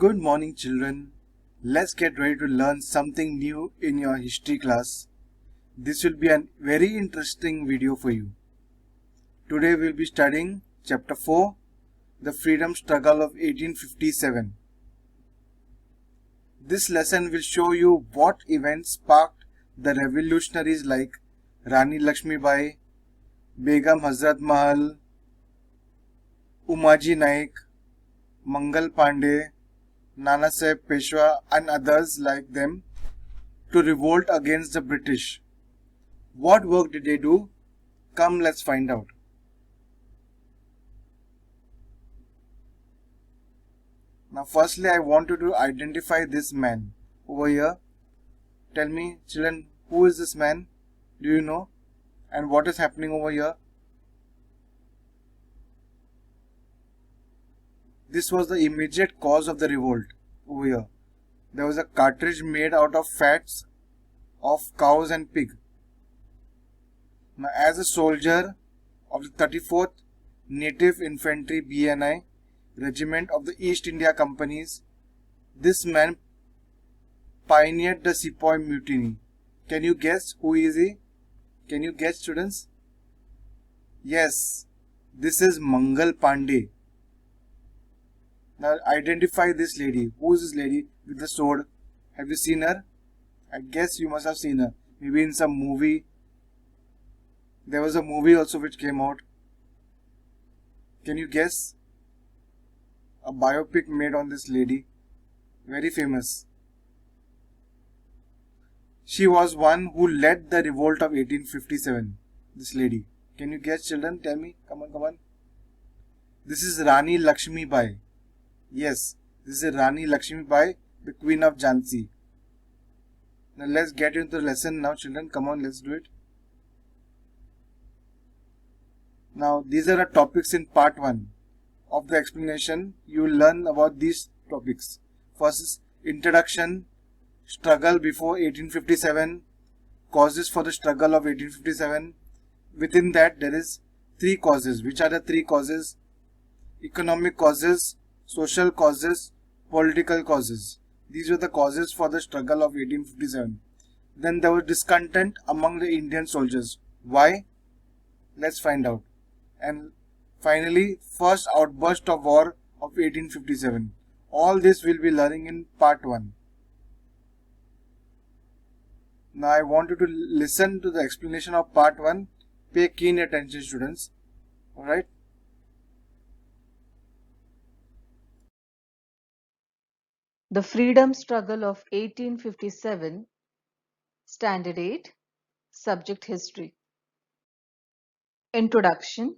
Good morning, children. Let's get ready to learn something new in your history class. This will be a very interesting video for you. Today we'll be studying Chapter 4, The Freedom Struggle of 1857. This lesson will show you what events sparked the revolutionaries like Rani Lakshmi Bai, Begum Hazrat Mahal, Umaji Naik, Mangal Pandey, Nana Sahib Peshwa and others like them to revolt against the British. What work did they do? Come, let's find out. Now, firstly, I want you to identify this man over here. Tell me, children, who is this man? Do you know? And what is happening over here? This was the immediate cause of the revolt over here. There was a cartridge made out of fats of cows and pig. Now, as a soldier of the 34th Native Infantry BNI Regiment of the East India Companies, this man pioneered the Sepoy Mutiny. Can you guess who is he? Can you guess, students? Yes, this is Mangal Pandey. Now identify this lady. Who is this lady with the sword? Have you seen her? I guess you must have seen her. Maybe in some movie. There was a movie also which came out. Can you guess? A biopic made on this lady. Very famous. She was one who led the revolt of 1857. This lady. Can you guess, children? Tell me. Come on. This is Rani Lakshmi Bai. Yes, this is Rani Lakshmi Bai, the Queen of Jhansi. Now let's get into the lesson now, children. Come on, let's do it. Now, these are the topics in part 1 of the explanation. You will learn about these topics. First is introduction, struggle before 1857, causes for the struggle of 1857. Within that, there is 3 causes. Which are the 3 causes? Economic causes, social causes, political causes. These were the causes for the struggle of 1857. Then there was discontent among the Indian soldiers. Why? Let's find out. And finally, first outburst of war of 1857. All this we'll be learning in part 1. Now I want you to listen to the explanation of part 1. Pay keen attention, students. Alright? The Freedom Struggle of 1857, Standard 8, Subject History. Introduction.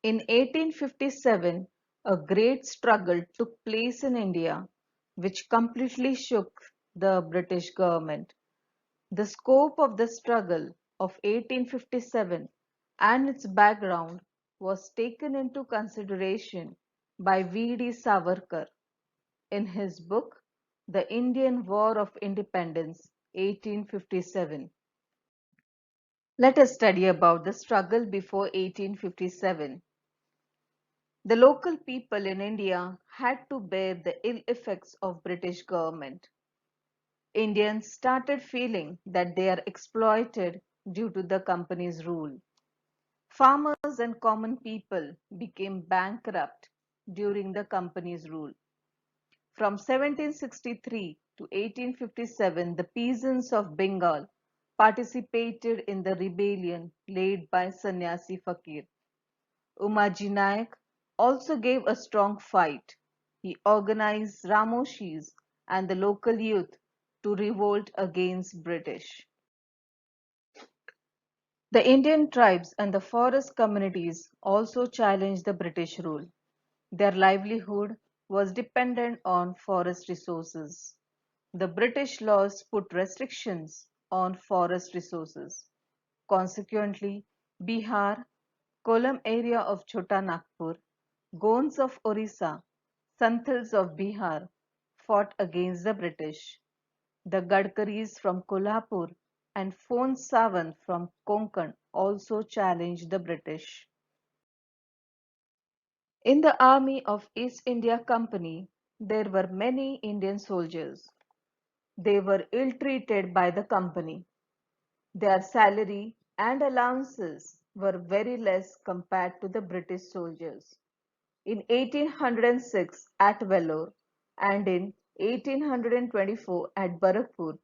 In 1857, a great struggle took place in India, which completely shook the British government. The scope of the struggle of 1857 and its background was taken into consideration by V.D. Savarkar in his book The Indian War of Independence, 1857. Let us study about the struggle before 1857. The local people in India had to bear the ill effects of British government. Indians started feeling that they are exploited due to the company's rule. Farmers and common people became bankrupt during the company's rule. From 1763 to 1857, the peasants of Bengal participated in the rebellion led by Sannyasi Fakir. Umaji Naik also gave a strong fight. He organized Ramoshis and the local youth to revolt against British. The Indian tribes and the forest communities also challenged the British rule. Their livelihood was dependent on forest resources. The British laws put restrictions on forest resources. Consequently, Bihar, Kollam area of Chota Nagpur, Gonds of Orissa, Santals of Bihar fought against the British. The Gadkaris from Kolhapur and Phon Savant from Konkan also challenged the British. In the army of East India Company, there were many Indian soldiers. They were ill-treated by the company. Their salary and allowances were very less compared to the British soldiers. In 1806 at Vellore and in 1824 at Barakpur,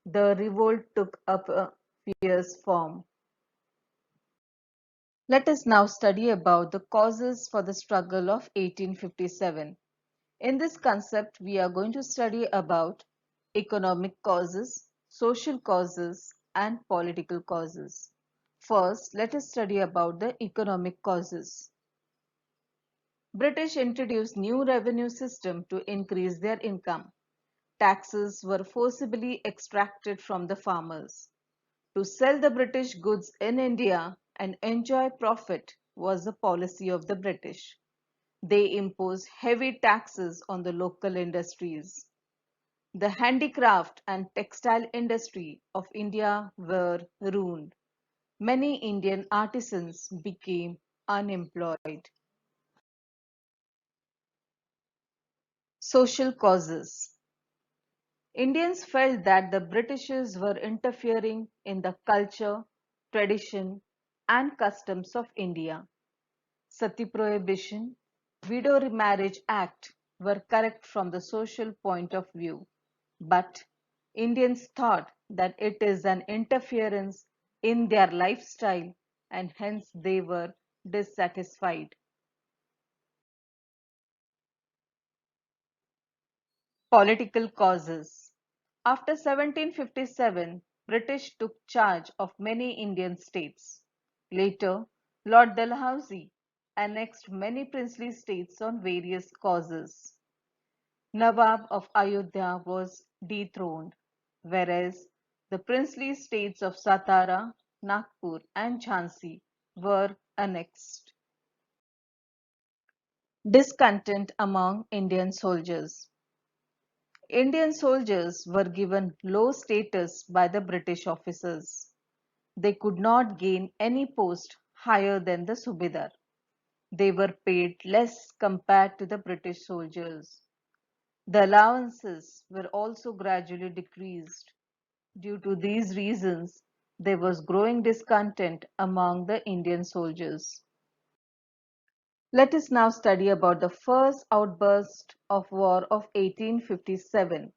the revolt took up a fierce form. Let us now study about the causes for the struggle of 1857. In this concept, we are going to study about economic causes, social causes, and political causes. First, let us study about the economic causes. British introduced new revenue system to increase their income. Taxes were forcibly extracted from the farmers. To sell the British goods in India and enjoy profit was the policy of the British. They imposed heavy taxes on the local industries. The handicraft and textile industry of India were ruined. Many Indian artisans became unemployed. Social causes. Indians felt that the Britishers were interfering in the culture, tradition, and customs of India. Sati prohibition, Widow Remarriage Act were correct from the social point of view, but Indians thought that it is an interference in their lifestyle and hence they were dissatisfied. Political causes. After 1757, British took charge of many Indian states. Later, Lord Dalhousie annexed many princely states on various causes. Nawab of Ayodhya was dethroned, whereas the princely states of Satara, Nagpur, and Jhansi were annexed. Discontent among Indian soldiers. Indian soldiers were given low status by the British officers. They could not gain any post higher than the Subedar. They were paid less compared to the British soldiers. The allowances were also gradually decreased. Due to these reasons, there was growing discontent among the Indian soldiers. Let us now study about the first outburst of war of 1857.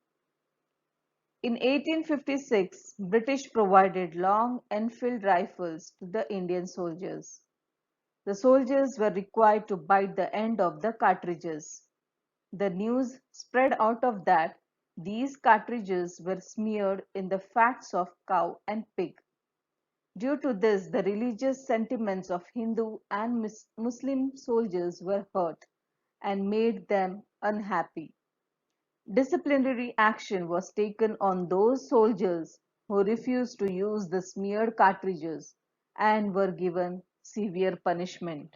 In 1856, British provided long Enfield rifles to the Indian soldiers. The soldiers were required to bite the end of the cartridges. The news spread out of that these cartridges were smeared in the fats of cow and pig. Due to this, the religious sentiments of Hindu and Muslim soldiers were hurt and made them unhappy. Disciplinary action was taken on those soldiers who refused to use the smeared cartridges and were given severe punishment.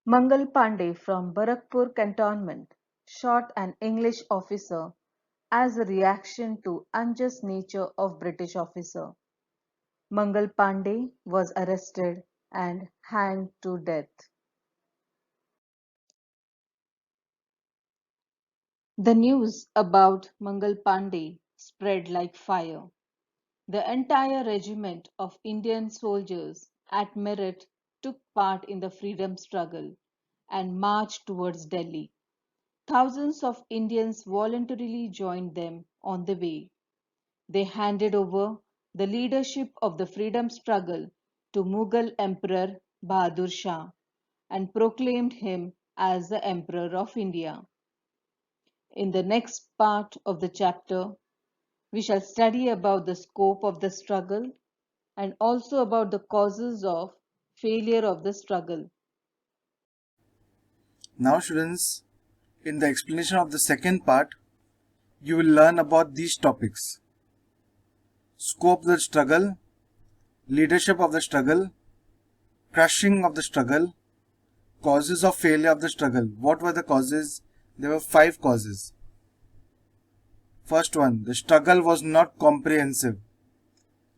Mangal Pandey from Barakpur cantonment shot an English officer as a reaction to unjust nature of British officer. Mangal Pandey was arrested and hanged to death. The news about Mangal Pandey spread like fire. The entire regiment of Indian soldiers at Meerut took part in the freedom struggle and marched towards Delhi. Thousands of Indians voluntarily joined them on the way. They handed over the leadership of the freedom struggle to Mughal Emperor Bahadur Shah and proclaimed him as the Emperor of India. In the next part of the chapter, we shall study about the scope of the struggle and also about the causes of failure of the struggle. Now, students, in the explanation of the second part, you will learn about these topics: scope of the struggle, leadership of the struggle, crushing of the struggle, causes of failure of the struggle. What were the causes? There were 5 causes. First one, the struggle was not comprehensive.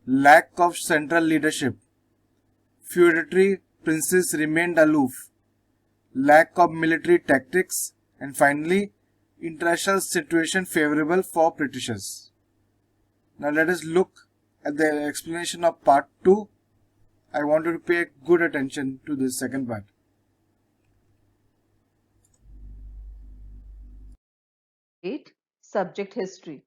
Lack of central leadership. Feudatory princes remained aloof. lack of military tactics, and finally, international situation favorable for Britishers. Now let us look at the explanation of part 2. I want you to pay good attention to this second part. Eight. Subject history.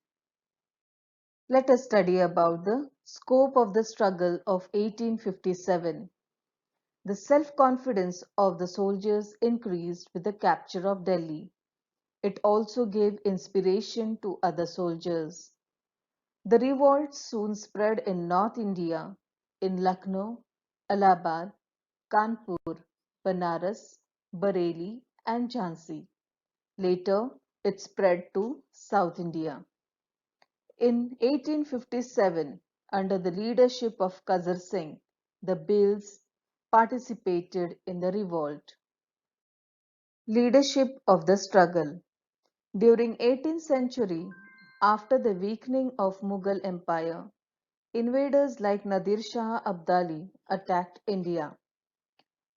Let us study about the scope of the struggle of 1857. The self-confidence of the soldiers increased with the capture of Delhi. It also gave inspiration to other soldiers. The revolt soon spread in North India, in Lucknow, Allahabad, Kanpur, Banaras, Bareilly, and Jhansi. Later, it spread to South India. In 1857, under the leadership of Khazar Singh, the Bhils participated in the revolt. Leadership of the struggle. During 18th century, after the weakening of Mughal Empire, invaders like Nadir Shah Abdali attacked India.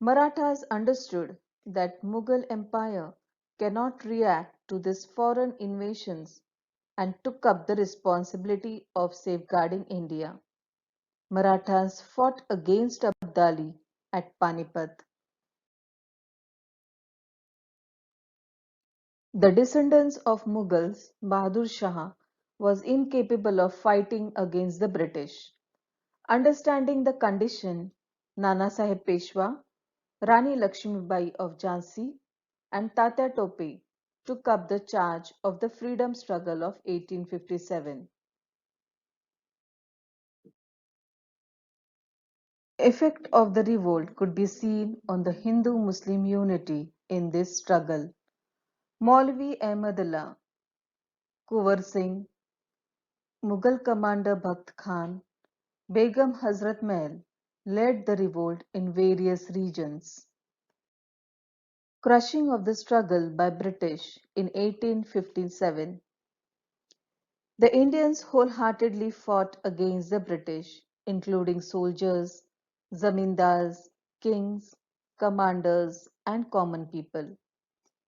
Marathas understood that Mughal Empire cannot react to these foreign invasions and took up the responsibility of safeguarding India. Marathas fought against Abdali at Panipat. The descendants of Mughals, Bahadur Shah was incapable of fighting against the British. Understanding the condition, Nana Sahib Peshwa, Rani Lakshmibai of Jhansi, and Tatya Tope took up the charge of the freedom struggle of 1857. The effect of the revolt could be seen on the Hindu-Muslim unity in this struggle. Maulvi Ahmadullah, Kuwar Singh, Mughal commander Bakht Khan, Begum Hazrat Mahal led the revolt in various regions. Crushing of the struggle by British in 1857. The Indians wholeheartedly fought against the British, including soldiers, zamindars, kings, commanders, and common people.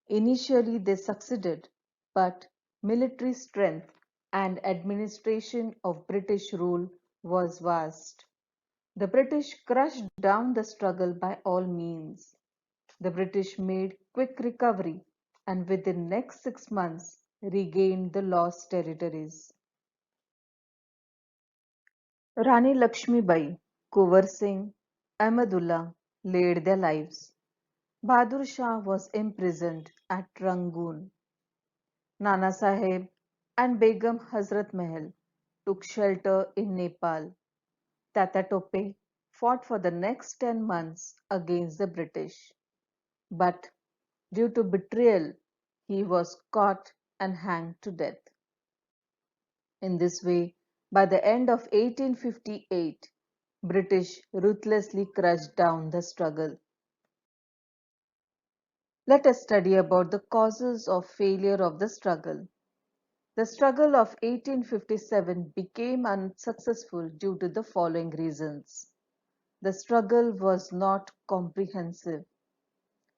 Initially, they succeeded, but military strength and administration of British rule was vast. The British crushed down the struggle by all means. The British made quick recovery and within next 6 months regained the lost territories. Rani Lakshmibai, Kunwar Singh, Ahmadullah laid their lives. Bahadur Shah was imprisoned at Rangoon. Nana Sahib and Begum Hazrat Mahal took shelter in Nepal. Tata Tope fought for the next 10 months against the British, but due to betrayal, he was caught and hanged to death. In this way, by the end of 1858, British ruthlessly crushed down the struggle. Let us study about the causes of failure of the struggle. The struggle of 1857 became unsuccessful due to the following reasons. The struggle was not comprehensive.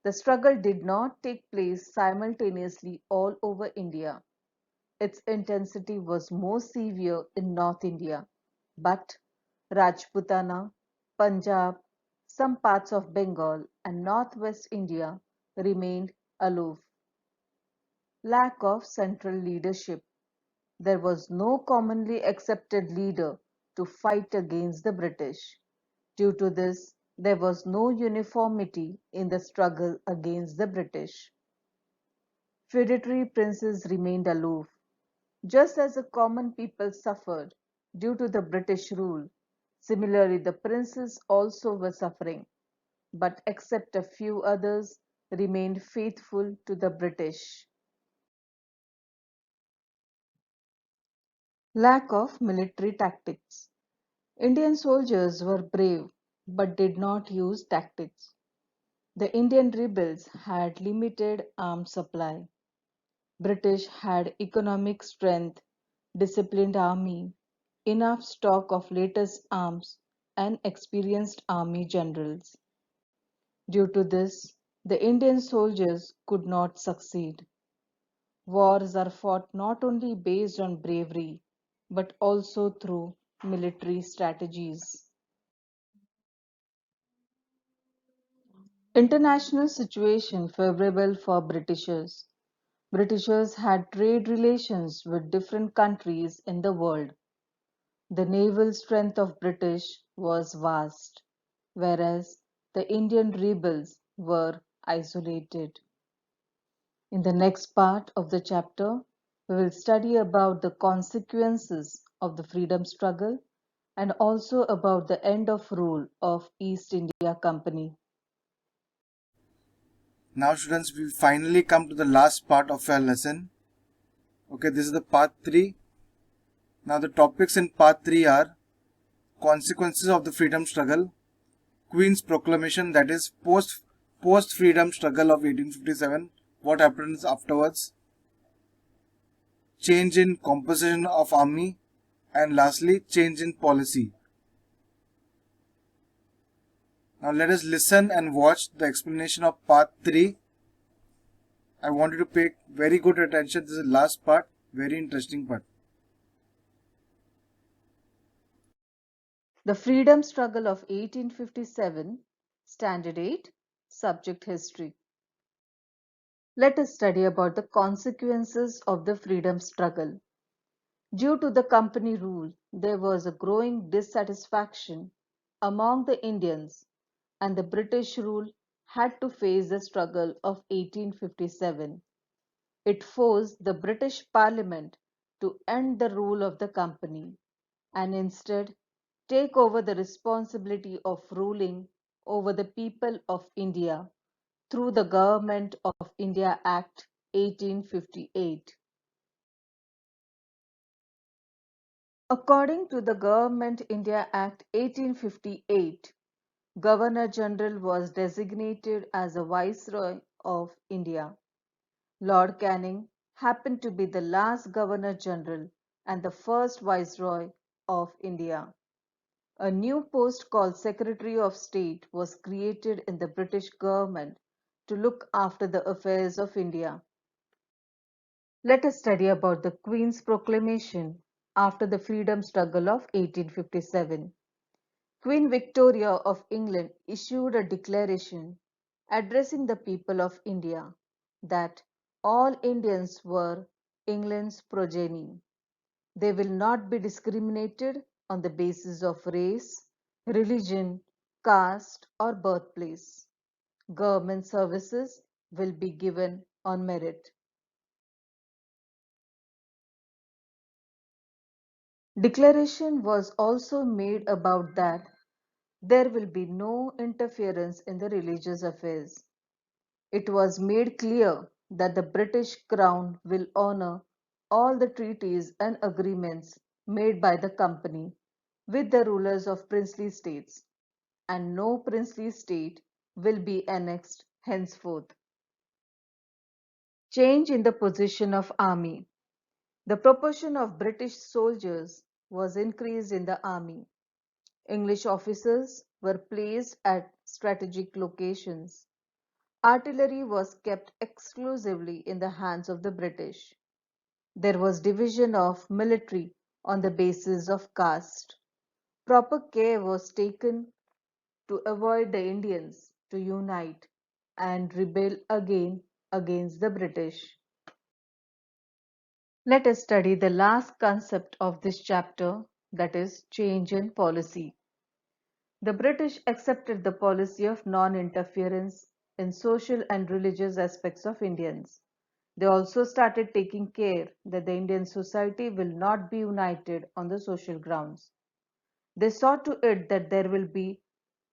The struggle did not take place simultaneously all over India. Its intensity was more severe in North India, but Rajputana, Punjab, some parts of Bengal, and northwest India remained aloof. Lack of central leadership. There was no commonly accepted leader to fight against the British. Due to this, there was no uniformity in the struggle against the British. Feudatory princes remained aloof. Just as the common people suffered due to the British rule, similarly the princes also were suffering, but except a few others, remained faithful to the British. Lack of military tactics. Indian soldiers were brave but did not use tactics. The Indian rebels had limited arms supply. British had economic strength, disciplined army, enough stock of latest arms, and experienced army generals. Due to this, the Indian soldiers could not succeed. Wars are fought not only based on bravery, but also through military strategies. International situation favorable for Britishers. Britishers had trade relations with different countries in the world. The naval strength of British was vast, whereas the Indian rebels were isolated. In the next part of the chapter, we will study about the consequences of the freedom struggle and also about the end of rule of East India Company. Now students, we finally come to the last part of our lesson. Okay, this is the part 3. Now the topics in part 3 are consequences of the freedom struggle, Queen's proclamation, that is post freedom struggle of 1857, what happens afterwards, change in composition of army, and lastly change in policy. Now let us listen and watch the explanation of part 3. I want you to pay very good attention. This is the last part, very interesting part. The freedom struggle of 1857, Standard 8, Subject History. Let us study about the consequences of the freedom struggle. Due to the company rule, there was a growing dissatisfaction among the Indians, and the British rule had to face the struggle of 1857. It forced the British Parliament to end the rule of the company and instead take over the responsibility of ruling over the people of India through the Government of India Act 1858. According to the Government India Act 1858, Governor-General was designated as a Viceroy of India. Lord Canning happened to be the last Governor-General and the first Viceroy of India. A new post called Secretary of State was created in the British government to look after the affairs of India. Let us study about the Queen's proclamation after the freedom struggle of 1857. Queen Victoria of England issued a declaration addressing the people of India that all Indians were England's progeny. They will not be discriminated on the basis of race, religion, caste, or birthplace. Government services will be given on merit. Declaration was also made about that there will be no interference in the religious affairs. It was made clear that the British Crown will honour all the treaties and agreements made by the company with the rulers of princely states, and no princely state will be annexed henceforth. Change in the position of army. The proportion of British soldiers was increased in the army. English officers were placed at strategic locations. Artillery was kept exclusively in the hands of the British. There was division of military on the basis of caste. Proper care was taken to avoid the Indians to unite and rebel again against the British. Let us study the last concept of this chapter, that is change in policy. The British accepted the policy of non-interference in social and religious aspects of Indians. They also started taking care that the Indian society will not be united on the social grounds. They saw to it that there will be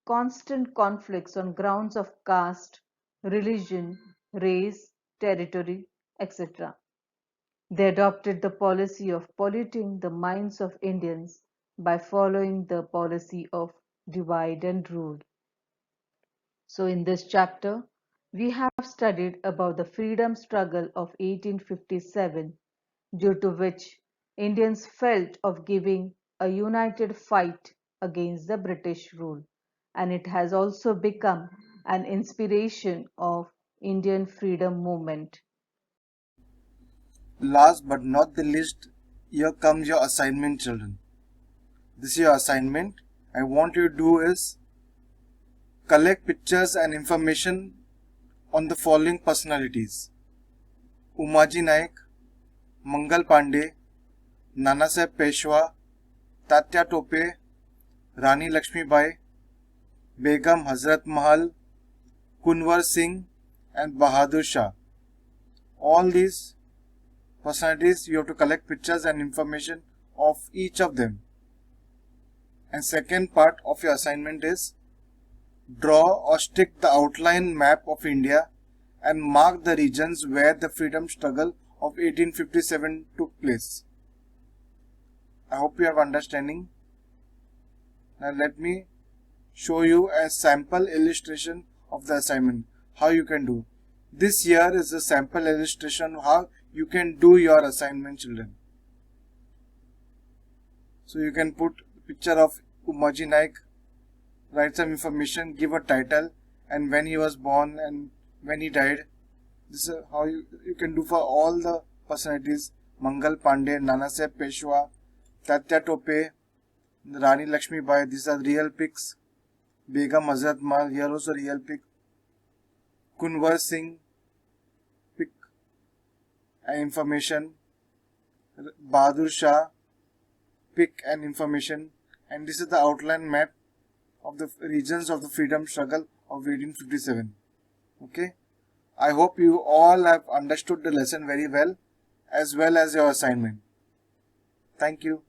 constant conflicts on grounds of caste, religion, race, territory, etc. They adopted the policy of polluting the minds of Indians by following the policy of divide and rule. So in this chapter, we have studied about the freedom struggle of 1857, due to which Indians felt of giving a united fight against the British rule, and it has also become and inspiration of Indian freedom movement. Last but not the least, here comes your assignment, children. This is your assignment. I want you to do is collect pictures and information on the following personalities: Umaji Naik, Mangal Pandey, Nanasaheb Peshwa, Tatya Tope, Rani Lakshmibai, Begum Hazrat Mahal, Kunwar Singh, and Bahadur Shah. All these personalities, you have to collect pictures and information of each of them. And second part of your assignment is draw or stick the outline map of India and mark the regions where the freedom struggle of 1857 took place. I hope you have understanding. Now let me show you a sample illustration of the assignment, how you can do. This here is a sample illustration of how you can do your assignment, children. So you can put picture of Umaji Naik, write some information, give a title, and when he was born and when he died. This is how you can do for all the personalities: Mangal Pandey, Nanasaheb Peshwa, Tatya Tope, Rani Lakshmibai. These are real pics. Begum Hazrat Mahal, here also real pic. Kunwar Singh, pic and information. Bahadur Shah, pic and information. And this is the outline map of the regions of the freedom struggle of 1857. Okay. I hope you all have understood the lesson very well as your assignment. Thank you.